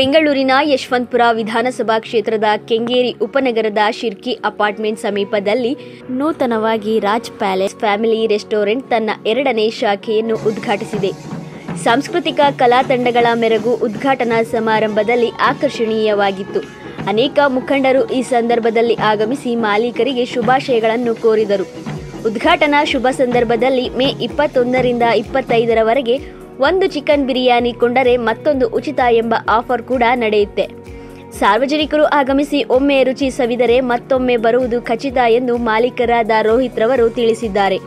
ಬೆಂಗಳೂರಿನ ಯಶವಂತಪುರ ವಿಧಾನಸಭಾ ಕ್ಷೇತ್ರದ ಕೆಂಗೇರಿ ಉಪನಗರದ ಶಿರ್ಕಿ ಅಪಾರ್ಟ್ಮೆಂಟ್ ಸಮೀಪದಲ್ಲಿ ನೂತನವಾಗಿ ರಾಜ್ ಪ್ಯಾಲೇಸ್ ಫ್ಯಾಮಿಲಿ ರೆಸ್ಟೋರೆಂಟ್ ತನ್ನ 2ನೇ ಶಾಖೆಯನ್ನು ಉದ್ಘಾಟಿಸಿದೆ. ಸಾಂಸ್ಕೃತಿಕ ಕಲಾ ತಂಡಗಳ ಮೆರಗು ಉದ್ಘಾಟನಾ ಸಮಾರಂಭದಲ್ಲಿ ಆಕರ್ಷಣೀಯವಾಗಿತ್ತು. ಅನೇಕ ಮುಖಂಡರು ಈ ಸಂದರ್ಭದಲ್ಲಿ ಆಗಮಿಸಿ ಮಾಲೀಕರಿಗೆ ಶುಭಾಶಯಗಳನ್ನು ಕೋರಿದರು. ಉದ್ಘಾಟನಾ ಶುಭ ಸಂದರ್ಭದಲ್ಲಿ ಮೇ 21ರಿಂದ 25ರವರೆಗೆ ಒಂದು ಚಿಕನ್ ಬಿರಿಯಾನಿ ಕೊಂಡರೆ ಮತ್ತೊಂದು ಉಚಿತ ಎಂಬ ಆಫರ್ ಕೂಡ ನಡೆಯುತ್ತೆ. ಸಾರ್ವಜನಿಕರು ಆಗಮಿಸಿ ಒಮ್ಮೆ ರುಚಿ ಸವಿದರೆ ಮತ್ತೊಮ್ಮೆ ಬರುವುದು ಖಚಿತ ಎಂದು ಮಾಲೀಕರಾದ ರೋಹಿತ್ ರವರು ತಿಳಿಸಿದ್ದಾರೆ.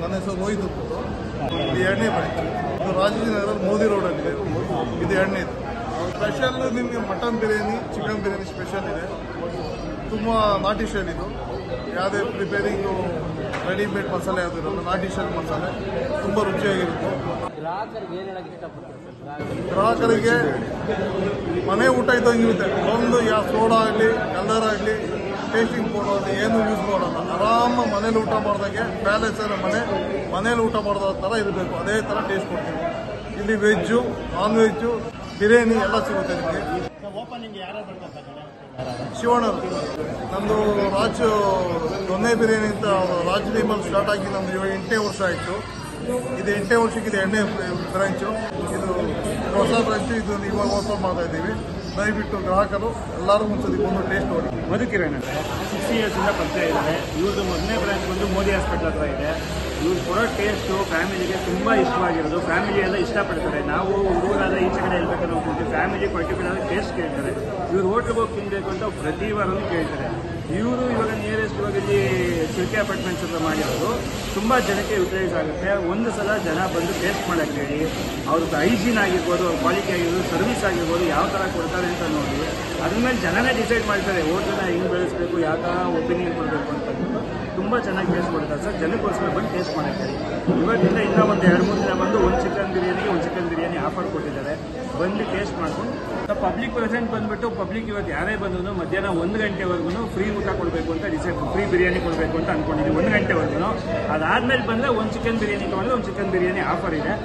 ನನ್ನ ಹೆಸರು ರೋಹಿತ್ ಅಂದ್ಬಿಟ್ಟು. ಇದು 2ನೇ ಬ್ರಾಂಚ್. ಇದು ರಾಜಾಜಿನಗರ ಮೋದಿ ರೋಡಲ್ಲಿದೆ. ಇದು 2ನೇದು. ಸ್ಪೆಷಲ್ ನಿಮಗೆ mutton biryani, chicken biryani special ಇದೆ. ತುಂಬ ನಾಟಿ ಸ್ಟೈಲ್ ಇದು. ಯಾವುದೇ ಪ್ರಿಪೇರಿಂಗು ರೆಡಿಮೇಡ್ ಮಸಾಲೆ ಯಾವುದು ಇರೋಲ್ಲ, ನಾಟಿ ಸ್ಟೈಲ್ ಮಸಾಲೆ ತುಂಬ ರುಚಿಯಾಗಿರುತ್ತೆ. ಗ್ರಾಹಕರಿಗೆ ಮನೆ ಊಟ ಇದ್ದಂಗಿರುತ್ತೆ. ಒಂದು ಯಾವ ಸೋಡಾ ಆಗಲಿ, ಕಲರ್ ಆಗಲಿ, ಟೇಸ್ಟಿಂಗ್ ಪೌಡರ್ ಏನು ಯೂಸ್ ಮಾಡೋಲ್ಲ. ಆರಾಮ ಮನೇಲಿ ಊಟ ಮಾಡಿದಾಗೆ ಪ್ಯಾಲೇಸ್ ಮನೇಲಿ ಊಟ ಮಾಡೋದ ಥರ ಇರಬೇಕು. ಅದೇ ಥರ ಟೇಸ್ಟ್ ಕೊಡ್ತೀವಿ. ಇಲ್ಲಿ ವೆಜ್ಜು, ನಾನ್ ವೆಜ್ಜು, ಬಿರಿಯಾನಿ ಎಲ್ಲ ಸಿಗುತ್ತೆ ನಿಮಗೆ. ಶಿವಣ್ಣರು ನಮ್ಮದು ರಾಜ್ ದೊನ್ನೆ ಬಿರಿಯಾನಿ ಅಂತ ರಾಜ್ ಟೈಮಲ್ಲಿ ಸ್ಟಾರ್ಟ್ ಆಗಿ ನಮ್ಮದು 8ನೇ ವರ್ಷ ಆಯಿತು. ಇದು 8ನೇ ವರ್ಷಕ್ಕೆ ಇದು 2ನೇ ಬ್ರಾಂಚು. ಇದು ಹೊಸ ಬ್ರಾಂಚು. ಇದು ಇವಾಗ ಓಪನ್ ಮಾಡ್ತಾ ಇದ್ದೀವಿ. ದಯವಿಟ್ಟು ಗ್ರಾಹಕರು ಎಲ್ಲರೂ ಒಂದ್ಸತಿ ಬಂದು ಟೇಸ್ಟ್ ನೋಡಿ. ಮಧುಕಿರಣ್ ಅಂತ 6 ಇಯರ್ಸಿಂದ ಪರಿಚಯ ಇದ್ದಾರೆ. ಇವ್ರದ್ದು 1ನೇ ಬ್ರಾಂಚ್ ಬಂದು ಮೋದಿ ಹಾಸ್ಪಿಟಲ್ ಹತ್ರ ಇದೆ. ಇವ್ರು ಕೊಡೋ ಟೇಸ್ಟು ಫ್ಯಾಮಿಲಿಗೆ ತುಂಬ ಇಷ್ಟವಾಗಿರೋದು. ಫ್ಯಾಮಿಲಿ ಎಲ್ಲ ಇಷ್ಟಪಡ್ತಾರೆ. ನಾವು ಹುಡುಗರಾದ ಈಚೆ ಕಡೆ ಹೇಳ್ಬೇಕಂತ ಹೋಗ್ತೀವಿ. ಫ್ಯಾಮಿಲಿ ಪರ್ಟಿಕ್ಯುಲರ್ ಟೇಸ್ಟ್ ಕೇಳ್ತಾರೆ. ಇವ್ರು ಹೋಟ್ಲಿಗೆ ಹೋಗಿ ತಿನ್ನಬೇಕು ಅಂತ ಪ್ರತಿ ವಾರವೂ ಕೇಳ್ತಾರೆ. ಇವರು ಇವಾಗ ನಿಯರೆಸ್ಟ್ ಇವಾಗ ಇಲ್ಲಿ ಶಿರ್ಕಿ ಅಪಾರ್ಟ್ಮೆಂಟ್ಸ್ ಅಂತ ಮಾಡಿರೋದು ತುಂಬ ಜನಕ್ಕೆ ಯುಟಿಲೈಸ್ ಆಗುತ್ತೆ. ಒಂದು ಸಲ ಜನ ಬಂದು ಟೇಸ್ಟ್ ಮಾಡೋಕ್ಕೆ ಹೇಳಿ, ಅವ್ರದ್ದು ಹೈಜೀನ್ ಆಗಿರ್ಬೋದು, ಅವ್ರ ಕ್ವಾಲಿಟಿ ಆಗಿರ್ಬೋದು, ಸರ್ವಿಸ್ ಆಗಿರ್ಬೋದು, ಯಾವ ಥರ ಕೊಡ್ತಾರೆ ಅಂತ ನೋಡಿ ಅದ್ರ ಮೇಲೆ ಜನನೇ ಡಿಸೈಡ್ ಮಾಡ್ತಾರೆ ಹೋಟೆಲ್ನ ಹೆಂಗೆ ಬೆಳೆಸಬೇಕು, ಯಾವ ಥರ ಒಪಿನಿಯನ್ ಕೊಡಬೇಕು ಅಂತ ತುಂಬ ಚೆನ್ನಾಗಿ ಟೇಸ್ಟ್ ಕೊಡ್ತಾರೆ ಸರ್. ಜನಕ್ಕೋಸ್ಕರ ಬಂದು ಟೇಸ್ಟ್ ಮಾಡೋಕ್ಕೆ ಹೇಳಿ. ಇವತ್ತಿಂದ ಇನ್ನೂ ಒಂದು 2-3 ದಿನ ಬಂದು ಒಂದು ಚಿಕನ್ ಬಿರಿಯಾನಿ ಆಫರ್ ಕೊಟ್ಟಿದ್ದಾರೆ. ಬಂದು ಟೇಸ್ಟ್ ಮಾಡ್ಕೊಂಡು ಪಬ್ಲಿಕ್ ಪ್ರೆಸೆಂಟ್ ಬಂದುಬಿಟ್ಟು ಪಬ್ಲಿಕ್ ಇವತ್ತು ಯಾರೇ ಬಂದ್ರು ಮಧ್ಯಾಹ್ನ 1 ಗಂಟೆವರೆಗೂ ಫ್ರೀ ಊಟ ಕೊಡಬೇಕು ಅಂತ ಡಿಸೈಡ್, ಫ್ರೀ ಬಿರಿಯಾನಿ ಕೊಡಬೇಕು ಅಂತ ಅಂದ್ಕೊಂಡಿದ್ದೀವಿ 1 ಗಂಟೆವರೆಗೂ. ಅದಾದಮೇಲೆ ಬಂದರೆ ಒಂದು ಚಿಕನ್ ಬಿರಿಯಾನಿ ತೊಗೊಂಡ್ರೆ ಒಂದು ಚಿಕನ್ ಬಿರಿಯಾನಿ ಆಫರ್ ಇದೆ.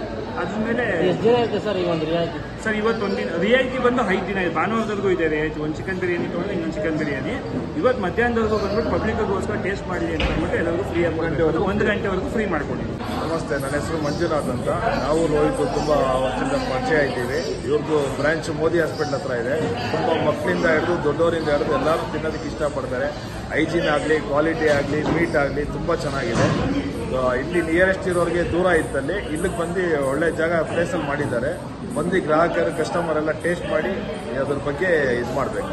ಅದ್ಮೇಲೆ ಎಷ್ಟು ದಿನ ಇರುತ್ತೆ ಸರ್ ಈ ಒಂದು ರಿಯಾಯಿತಿ? ಸರ್ ಇವತ್ತು ಒಂದಿನ ರಿಯಾಯಿತಿ ಬಂದು 5 ದಿನ ಇದೆ. ಭಾನುವಾರದವರೆಗೂ ಇದೆ ರಿಯಾಯಿತಿ. ಒಂದು ಚಿಕನ್ ಬಿರಿಯಾನಿ ತೊಗೊಂಡ್ರೆ ಇನ್ನೊಂದು ಚಿಕನ್ ಬಿರಿಯಾನಿ. ಇವತ್ತು ಮಧ್ಯಾಹ್ನದವರೆಗೂ ಬಂದ್ಬಿಟ್ಟು ಪಬ್ಲಿಕ್ಗೋಸ್ಕರ ಟೇಸ್ಟ್ ಮಾಡಲಿ ಅಂತ ಅಂದ್ಬಿಟ್ಟು ಎಲ್ಲರಿಗೂ ಫ್ರೀ ಆಗಿ 1 ಗಂಟೆವರೆಗೂ ಫ್ರೀ ಮಾಡ್ಕೊಂಡಿದ್ದೀವಿ. ನಮಸ್ತೆ, ನನ್ನ ಹೆಸರು ಮಂಜುನಾಥ್ ಅಂತ. ನಾವು ರೋಹಿತ್ ತುಂಬ ವರ್ಷದಿಂದ ಪರಿಚಯ ಇದ್ದೀವಿ. ಇವ್ರದ್ದು ಬ್ರಾಂಚ್ ಮೋದಿ ಹಾಸ್ಪಿಟಲ್ ಹತ್ರ ಇದೆ. ತುಂಬ ಮಕ್ಕಳಿಂದ ಹಿಡಿದು ದೊಡ್ಡವರಿಂದ ಹಿಡಿದು ಎಲ್ಲರೂ ತಿನ್ನೋದಕ್ಕೆ ಇಷ್ಟಪಡ್ತಾರೆ. ಹೈಜೀನ್ ಆಗಲಿ, ಕ್ವಾಲಿಟಿ ಆಗಲಿ, ಮೀಟ್ ಆಗಲಿ ತುಂಬ ಚೆನ್ನಾಗಿದೆ. ಇಲ್ಲಿ ನಿಯರೆಸ್ಟ್ ಇರೋರಿಗೆ ದೂರ ಇದ್ದಲ್ಲಿ ಇಲ್ಲಿಗೆ ಬಂದು ಒಳ್ಳೆ ಜಾಗ ಪ್ಲೇಸಲ್ಲಿ ಮಾಡಿದ್ದಾರೆ. ಬಂದು ಗ್ರಾಹಕರು ಕಸ್ಟಮರ್ ಎಲ್ಲ ಟೇಸ್ಟ್ ಮಾಡಿ ಅದ್ರ ಬಗ್ಗೆ ಇದು ಮಾಡಬೇಕು.